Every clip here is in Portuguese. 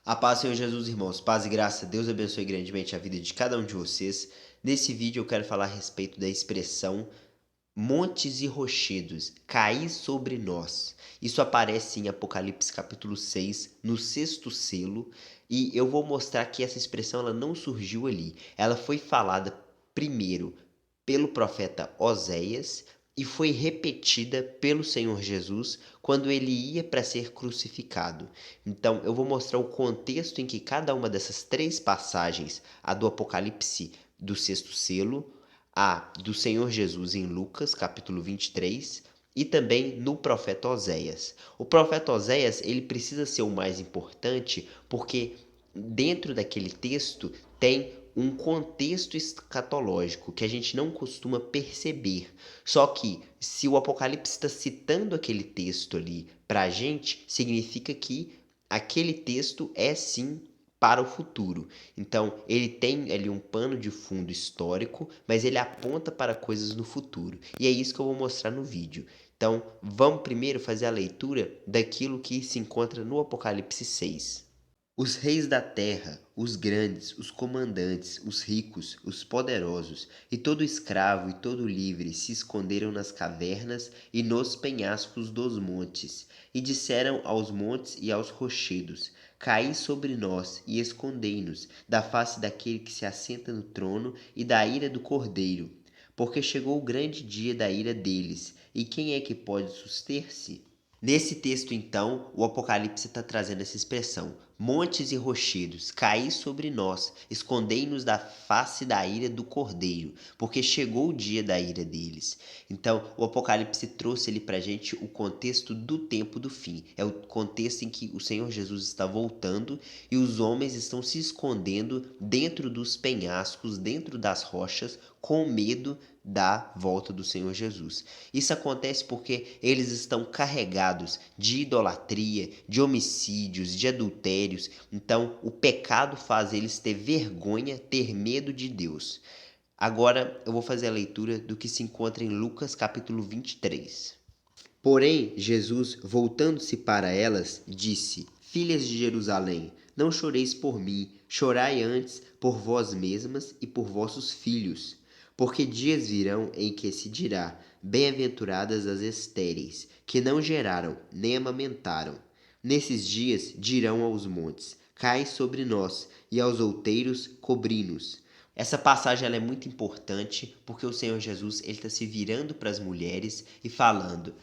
A paz, Senhor Jesus, irmãos. Paz e graça. Deus abençoe grandemente a vida de cada um de vocês. Nesse vídeo eu quero falar a respeito da expressão montes e rochedos, cair sobre nós. Isso aparece em Apocalipse capítulo 6, no sexto selo, e eu vou mostrar que essa expressão ela não surgiu ali. Ela foi falada primeiro pelo profeta Oséias e foi repetida pelo Senhor Jesus quando ele ia para ser crucificado. Então, eu vou mostrar o contexto em que cada uma dessas três passagens, a do Apocalipse do sexto selo, a do Senhor Jesus em Lucas, capítulo 23, e também no profeta Oséias. O profeta Oséias, ele precisa ser o mais importante porque dentro daquele texto tem um contexto escatológico que a gente não costuma perceber. Só que se o Apocalipse está citando aquele texto ali para a gente, significa que aquele texto é sim para o futuro. Então, ele tem ali um pano de fundo histórico, mas ele aponta para coisas no futuro. E é isso que eu vou mostrar no vídeo. Então, vamos primeiro fazer a leitura daquilo que se encontra no Apocalipse 6. Os reis da terra, os grandes, os comandantes, os ricos, os poderosos, e todo escravo e todo livre se esconderam nas cavernas e nos penhascos dos montes, e disseram aos montes e aos rochedos: Caí sobre nós e escondei-nos da face daquele que se assenta no trono e da ira do Cordeiro. Porque chegou o grande dia da ira deles, e quem é que pode suster-se? Nesse texto, então, o Apocalipse está trazendo essa expressão: montes e rochedos, caí sobre nós, escondei-nos da face da ira do Cordeiro, porque chegou o dia da ira deles. Então, o Apocalipse trouxe ali para a gente o contexto do tempo do fim. É o contexto em que o Senhor Jesus está voltando e os homens estão se escondendo dentro dos penhascos, dentro das rochas, com medo da volta do Senhor Jesus. Isso acontece porque eles estão carregados de idolatria, de homicídios, de adultérios. Então, o pecado faz eles ter vergonha, ter medo de Deus. Agora, eu vou fazer a leitura do que se encontra em Lucas capítulo 23. Porém, Jesus, voltando-se para elas, disse: Filhas de Jerusalém, não choreis por mim, chorai antes por vós mesmas e por vossos filhos. Porque dias virão em que se dirá: Bem-aventuradas as estéreis, que não geraram, nem amamentaram. Nesses dias dirão aos montes: Cai sobre nós, e aos outeiros cobri-nos. Essa passagem ela é muito importante porque o Senhor Jesus ele está se virando para as mulheres e falando: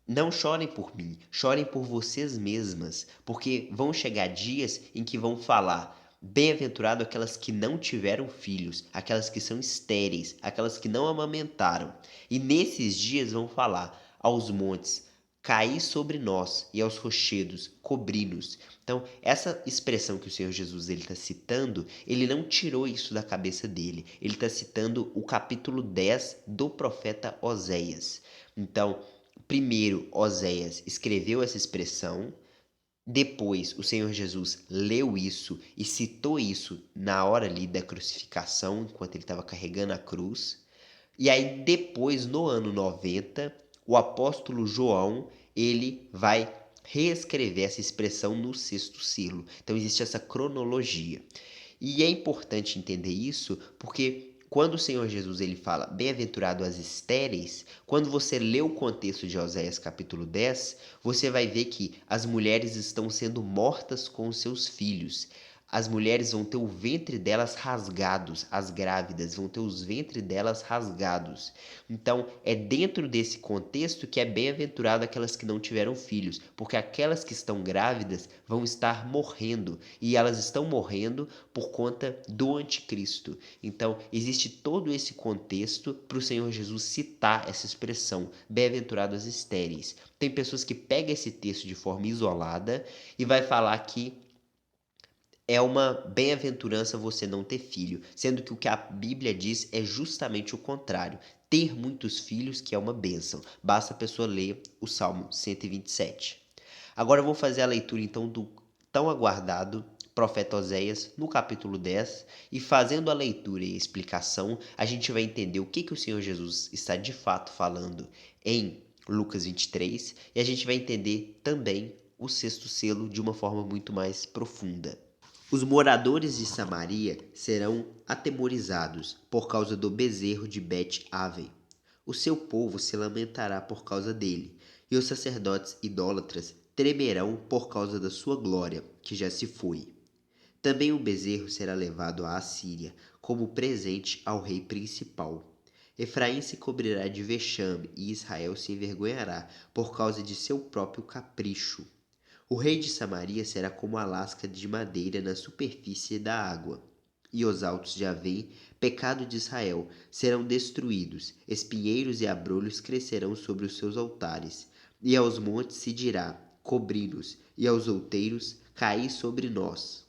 não chorem por mim, chorem por vocês mesmas, porque vão chegar dias em que vão falar: bem-aventurado aquelas que não tiveram filhos, aquelas que são estéreis, aquelas que não amamentaram. E nesses dias vão falar aos montes: caí sobre nós, e aos rochedos, cobri-nos. Então, essa expressão que o Senhor Jesus ele está citando, ele não tirou isso da cabeça dele. Ele está citando o capítulo 10 do profeta Oséias. Então, primeiro Oséias escreveu essa expressão, depois o Senhor Jesus leu isso e citou isso na hora ali da crucificação, enquanto ele estava carregando a cruz. E aí depois, no ano 90, o apóstolo João, ele vai reescrever essa expressão no sexto selo. Então existe essa cronologia. E é importante entender isso porque quando o Senhor Jesus ele fala bem-aventurado as estéreis, quando você lê o contexto de Oséias capítulo 10, você vai ver que as mulheres estão sendo mortas com os seus filhos. As mulheres vão ter o ventre delas rasgados, as grávidas vão ter os ventres delas rasgados. Então, é dentro desse contexto que é bem-aventurado aquelas que não tiveram filhos, porque aquelas que estão grávidas vão estar morrendo, e elas estão morrendo por conta do anticristo. Então, existe todo esse contexto para o Senhor Jesus citar essa expressão, bem-aventurado as estéreis. Tem pessoas que pegam esse texto de forma isolada e vai falar que é uma bem-aventurança você não ter filho, sendo que o que a Bíblia diz é justamente o contrário. Ter muitos filhos que é uma bênção. Basta a pessoa ler o Salmo 127. Agora eu vou fazer a leitura então do tão aguardado profeta Oséias no capítulo 10 e fazendo a leitura e a explicação, a gente vai entender o que o Senhor Jesus está de fato falando em Lucas 23 e a gente vai entender também o sexto selo de uma forma muito mais profunda. Os moradores de Samaria serão atemorizados por causa do bezerro de Bet-Aven. O seu povo se lamentará por causa dele, e os sacerdotes idólatras tremerão por causa da sua glória, que já se foi. Também o bezerro será levado à Assíria, como presente ao rei principal. Efraim se cobrirá de vexame, e Israel se envergonhará por causa de seu próprio capricho. O rei de Samaria será como a lasca de madeira na superfície da água. E os altos de Avém, pecado de Israel, serão destruídos, espinheiros e abrolhos crescerão sobre os seus altares. E aos montes se dirá, cobri-nos, e aos outeiros, caí sobre nós.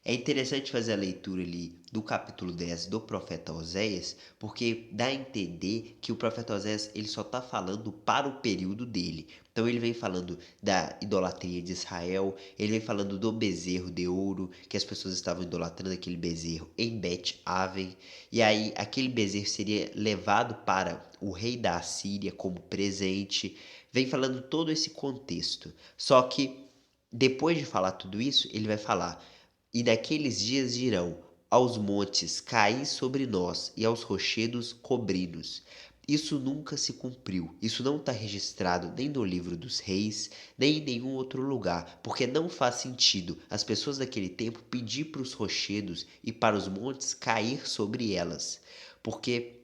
É interessante fazer a leitura ali do capítulo 10 do profeta Oséias, porque dá a entender que o profeta Oséias ele só está falando para o período dele. Então ele vem falando da idolatria de Israel, ele vem falando do bezerro de ouro, que as pessoas estavam idolatrando aquele bezerro em Bet-Aven, e aí aquele bezerro seria levado para o rei da Assíria como presente. Vem falando todo esse contexto. Só que depois de falar tudo isso, ele vai falar: e naqueles dias dirão: aos montes caí sobre nós, e aos rochedos cobri-nos. Isso nunca se cumpriu. Isso não está registrado nem no livro dos reis, nem em nenhum outro lugar, porque não faz sentido as pessoas daquele tempo pedir para os rochedos e para os montes cair sobre elas, porque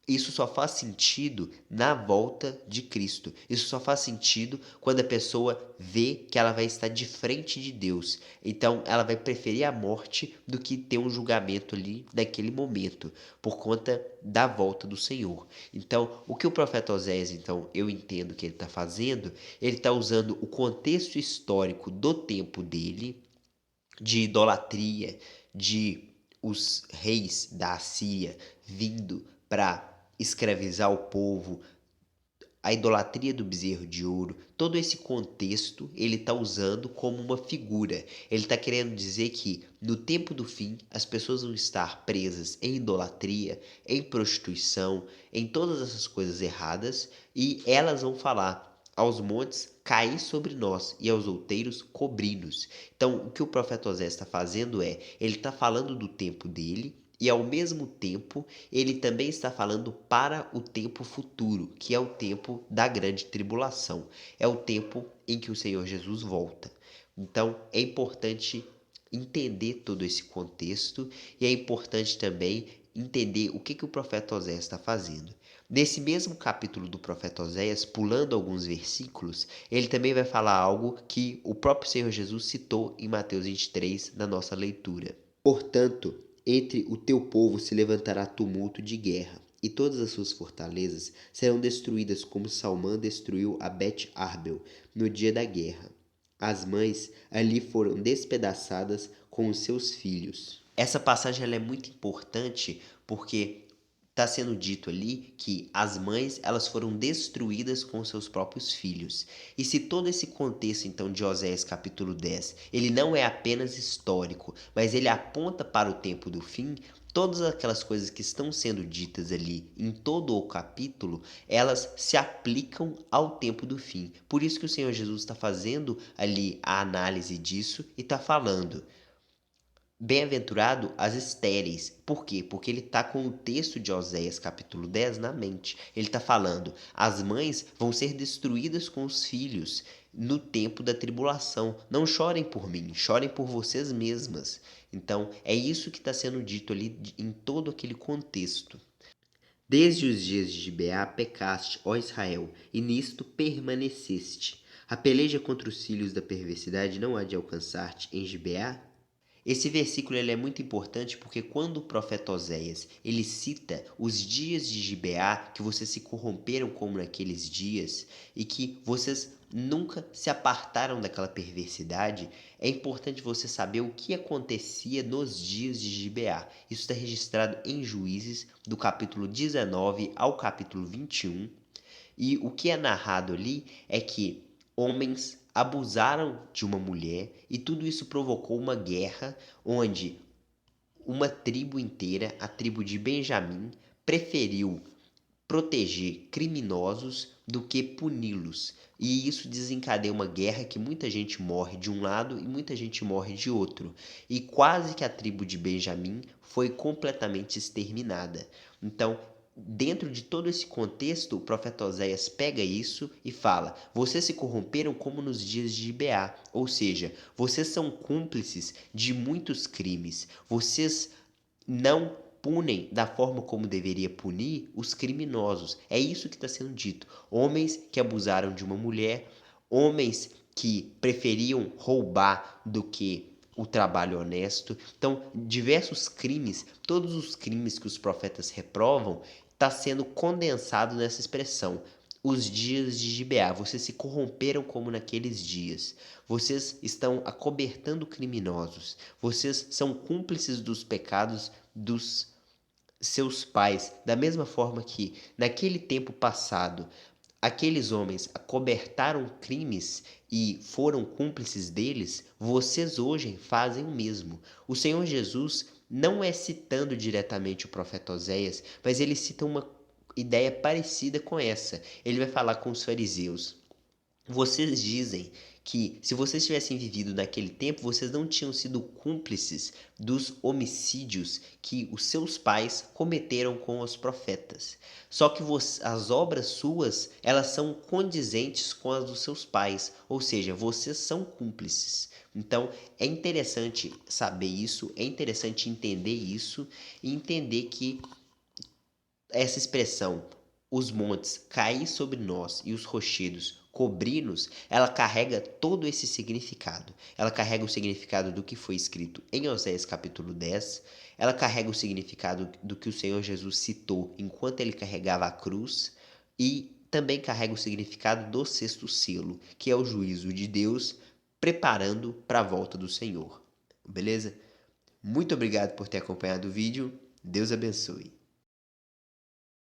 isso só faz sentido na volta de Cristo. Isso só faz sentido quando a pessoa vê que ela vai estar de frente de Deus. Então, ela vai preferir a morte do que ter um julgamento ali naquele momento, por conta da volta do Senhor. Então, o que o profeta Oséias, então, eu entendo que ele está fazendo, ele está usando o contexto histórico do tempo dele, de idolatria, de os reis da Assíria vindo para escravizar o povo, a idolatria do bezerro de ouro, todo esse contexto ele está usando como uma figura. Ele está querendo dizer que no tempo do fim as pessoas vão estar presas em idolatria, em prostituição, em todas essas coisas erradas, e elas vão falar: aos montes caí sobre nós, e aos outeiros cobri-nos. Então o que o profeta Osés está fazendo é, ele está falando do tempo dele, e ao mesmo tempo, ele também está falando para o tempo futuro, que é o tempo da grande tribulação. É o tempo em que o Senhor Jesus volta. Então, é importante entender todo esse contexto e é importante também entender o que o profeta Oséias está fazendo. Nesse mesmo capítulo do profeta Oséias, pulando alguns versículos, ele também vai falar algo que o próprio Senhor Jesus citou em Mateus 23 na nossa leitura. Portanto, entre o teu povo se levantará tumulto de guerra, e todas as suas fortalezas serão destruídas como Salmã destruiu a Bet-Arbel no dia da guerra. As mães ali foram despedaçadas com os seus filhos. Essa passagem ela é muito importante porque está sendo dito ali que as mães elas foram destruídas com seus próprios filhos. E se todo esse contexto então de Oséias capítulo 10, ele não é apenas histórico, mas ele aponta para o tempo do fim, todas aquelas coisas que estão sendo ditas ali em todo o capítulo, elas se aplicam ao tempo do fim. Por isso que o Senhor Jesus está fazendo ali a análise disso e está falando: bem-aventurado as estéreis. Por quê? Porque ele está com o texto de Oséias capítulo 10 na mente. Ele está falando: as mães vão ser destruídas com os filhos no tempo da tribulação. Não chorem por mim, chorem por vocês mesmas. Então, é isso que está sendo dito ali em todo aquele contexto. Desde os dias de Gibeá pecaste, ó Israel, e nisto permaneceste. A peleja contra os filhos da perversidade não há de alcançar-te em Gibeá? Esse versículo ele é muito importante porque quando o profeta Oséias ele cita os dias de Gibeá, que vocês se corromperam como naqueles dias e que vocês nunca se apartaram daquela perversidade, é importante você saber o que acontecia nos dias de Gibeá. Isso está registrado em Juízes, do capítulo 19 ao capítulo 21, e o que é narrado ali é que homens abusaram de uma mulher e tudo isso provocou uma guerra onde uma tribo inteira, a tribo de Benjamim, preferiu proteger criminosos do que puni-los. E isso desencadeia uma guerra que muita gente morre de um lado e muita gente morre de outro. E quase que a tribo de Benjamim foi completamente exterminada. Então, dentro de todo esse contexto, o profeta Oséias pega isso e fala: vocês se corromperam como nos dias de Gibeá, ou seja, vocês são cúmplices de muitos crimes. Vocês não punem da forma como deveria punir os criminosos. É isso que está sendo dito. Homens que abusaram de uma mulher, homens que preferiam roubar do que o trabalho honesto. Então, diversos crimes, todos os crimes que os profetas reprovam, está sendo condensado nessa expressão. Os dias de Gibeá, vocês se corromperam como naqueles dias. Vocês estão acobertando criminosos. Vocês são cúmplices dos pecados dos seus pais, da mesma forma que naquele tempo passado aqueles homens acobertaram crimes e foram cúmplices deles, vocês hoje fazem o mesmo. O Senhor Jesus não é citando diretamente o profeta Oséias, mas ele cita uma ideia parecida com essa. Ele vai falar com os fariseus: vocês dizem que se vocês tivessem vivido naquele tempo, vocês não tinham sido cúmplices dos homicídios que os seus pais cometeram com os profetas. Só que as obras suas, elas são condizentes com as dos seus pais, ou seja, vocês são cúmplices. Então, é interessante saber isso, é interessante entender isso e entender que essa expressão, os montes cair sobre nós e os rochedos cobrir-nos, ela carrega todo esse significado. Ela carrega o significado do que foi escrito em Oséias capítulo 10, ela carrega o significado do que o Senhor Jesus citou enquanto ele carregava a cruz e também carrega o significado do sexto selo, que é o juízo de Deus preparando para a volta do Senhor. Beleza? Muito obrigado por ter acompanhado o vídeo. Deus abençoe.